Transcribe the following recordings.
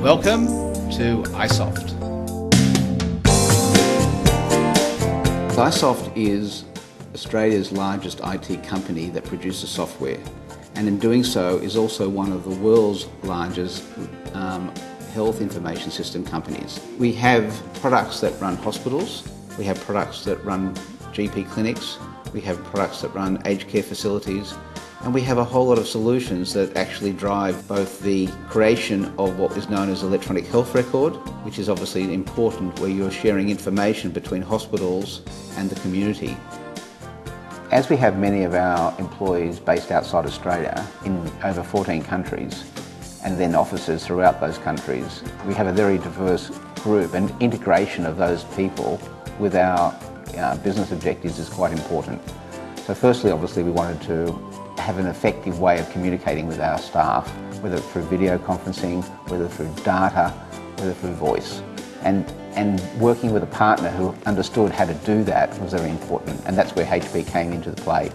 Welcome to iSoft. iSoft is Australia's largest IT company that produces software, and in doing so is also one of the world's largest health information system companies. We have products that run hospitals, we have products that run GP clinics, we have products that run aged care facilities, and we have a whole lot of solutions that actually drive both the creation of what is known as electronic health record, which is obviously important where you're sharing information between hospitals and the community. As we have many of our employees based outside Australia in over 14 countries and then offices throughout those countries, we have a very diverse group, and integration of those people with our business objectives is quite important. So firstly, obviously, we wanted to have an effective way of communicating with our staff, whether through video conferencing, whether through data, whether through voice. And working with a partner who understood how to do that was very important, and that's where HP came into the play.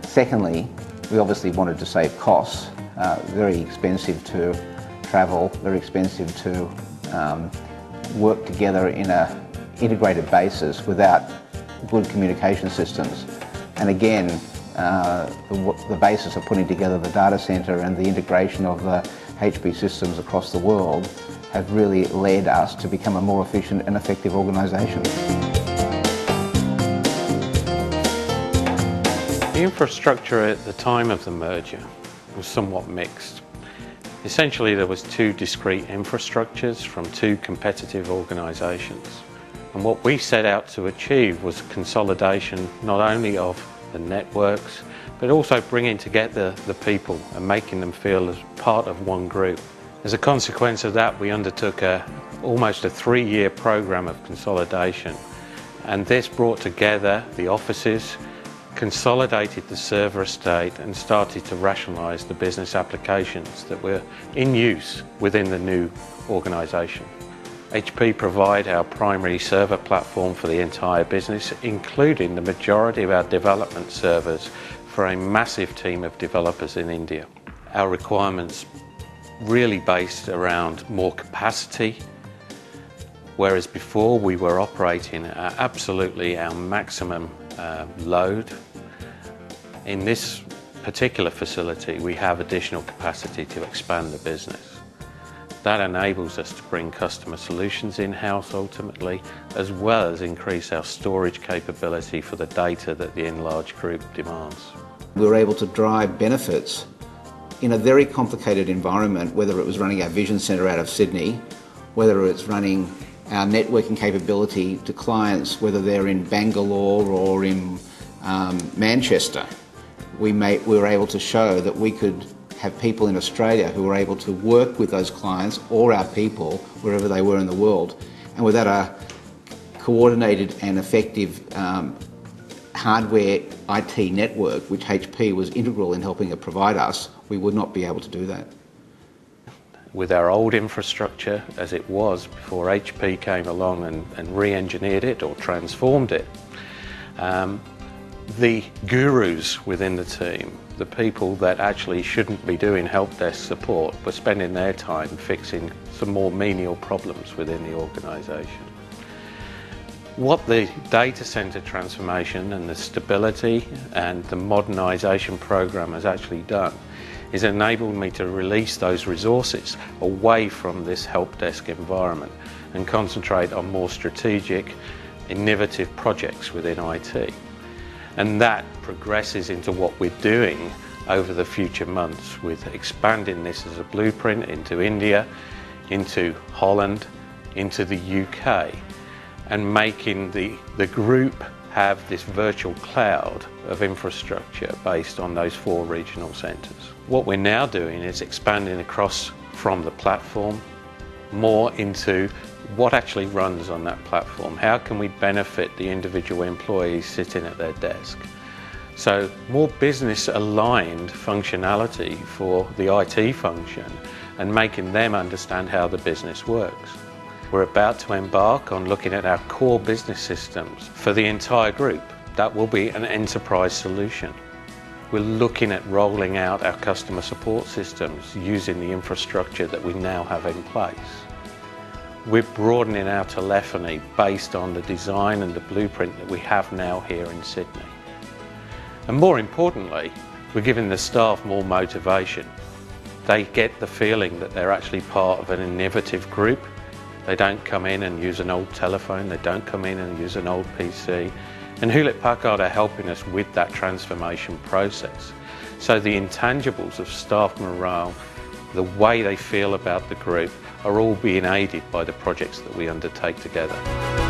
Secondly, we obviously wanted to save costs. Very expensive to travel, very expensive to work together in an integrated basis without good communication systems. And again, the basis of putting together the data centre and the integration of the HP systems across the world have really led us to become a more efficient and effective organisation. The infrastructure at the time of the merger was somewhat mixed. Essentially, there was two discrete infrastructures from two competitive organisations. And what we set out to achieve was consolidation not only of the networks, but also bringing together the people and making them feel as part of one group. As a consequence of that, we undertook almost a 3-year program of consolidation, and this brought together the offices, consolidated the server estate, and started to rationalise the business applications that were in use within the new organisation. HP provide our primary server platform for the entire business, including the majority of our development servers for a massive team of developers in India. Our requirements really based around more capacity, whereas before we were operating at absolutely our maximum load. In this particular facility, we have additional capacity to expand the business. That enables us to bring customer solutions in-house ultimately, as well as increase our storage capability for the data that the enlarged group demands. We were able to drive benefits in a very complicated environment, whether it was running our Vision Centre out of Sydney, whether it's running our networking capability to clients, whether they're in Bangalore or in Manchester. We were able to show that we could have people in Australia who were able to work with those clients or our people wherever they were in the world. And without a coordinated and effective hardware IT network, which HP was integral in helping it provide us, we would not be able to do that. With our old infrastructure as it was before HP came along and re-engineered it or transformed it, the gurus within the team, the people that actually shouldn't be doing help desk support, were spending their time fixing some more menial problems within the organisation. What the data centre transformation and the stability and the modernisation program has actually done is enabled me to release those resources away from this help desk environment and concentrate on more strategic, innovative projects within IT. And that progresses into what we're doing over the future months with expanding this as a blueprint into India, into Holland, into the UK, and making the group have this virtual cloud of infrastructure based on those 4 regional centres. What we're now doing is expanding across from the platform more into what actually runs on that platform. How can we benefit the individual employees sitting at their desk? So more business aligned functionality for the IT function and making them understand how the business works. We're about to embark on looking at our core business systems for the entire group. That will be an enterprise solution. we're looking at rolling out our customer support systems using the infrastructure that we now have in place. We're broadening our telephony based on the design and the blueprint that we have now here in Sydney. And more importantly, we're giving the staff more motivation. They get the feeling that they're actually part of an innovative group. They don't come in and use an old telephone, they don't come in and use an old PC. And Hewlett Packard are helping us with that transformation process. So the intangibles of staff morale, the way they feel about the group, are all being aided by the projects that we undertake together.